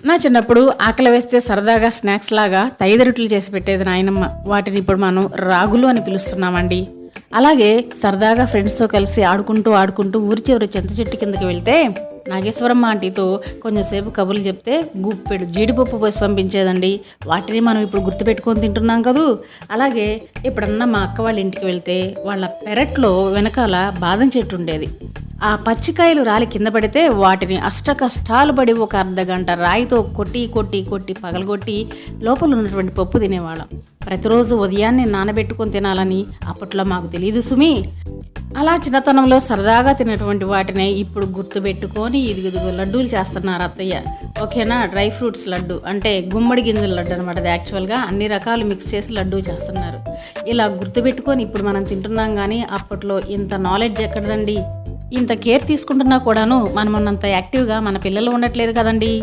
నా చిన్నప్పుడు ఆకలి వేస్తే సరదాగా స్నాక్స్ లాగా తైదరుట్లు చేసి పెట్టేది నాయనమ్మ. వాటిని ఇప్పుడు మనం రాగులు అని పిలుస్తున్నామండి. అలాగే సరదాగా ఫ్రెండ్స్తో కలిసి ఆడుకుంటూ ఊరి చివరి చింత చెట్టు కిందకి వెళ్తే నాగేశ్వరమ్మ ఆంటీతో కొంచెంసేపు కబుర్లు చెప్తే గుప్పెడు జీడిపప్పు పోసి పంపించేదండి. వాటిని మనం ఇప్పుడు గుర్తుపెట్టుకొని తింటున్నాం కదూ. అలాగే ఎప్పుడన్నా మా అక్క వాళ్ళ ఇంటికి వెళ్తే వాళ్ళ పెరట్లో వెనకాల బాదం చెట్టు ఉండేది. ఆ పచ్చికాయలు రాలి కింద పడితే వాటిని అష్టకష్టాలు పడి ఒక అర్ధగంట రాయితో కొట్టి పగలగొట్టి లోపల ఉన్నటువంటి పప్పు తినేవాళ్ళం. ప్రతిరోజు ఉదయాన్నే నానబెట్టుకొని తినాలని అప్పట్లో మాకు తెలియదు సుమి. అలా చిన్నతనంలో సరదాగా తినేటువంటి వాటిని ఇప్పుడు గుర్తుపెట్టుకొని ఇదిగుదిగో లడ్డూలు చేస్తున్నారు అత్తయ్య. ఓకేనా, డ్రై ఫ్రూట్స్ లడ్డు అంటే గుమ్మడి గింజల లడ్డు అనమాట. అది యాక్చువల్గా అన్ని రకాలు మిక్స్ చేసి లడ్డూ చేస్తున్నారు. ఇలా గుర్తుపెట్టుకొని ఇప్పుడు మనం తింటున్నాం. కానీ అప్పట్లో ఇంత నాలెడ్జ్ ఎక్కడదండి. ఇంత కేర్ తీసుకుంటున్నా కూడాను మనమన్నంత యాక్టివ్గా మన పిల్లలు ఉండట్లేదు కదండి.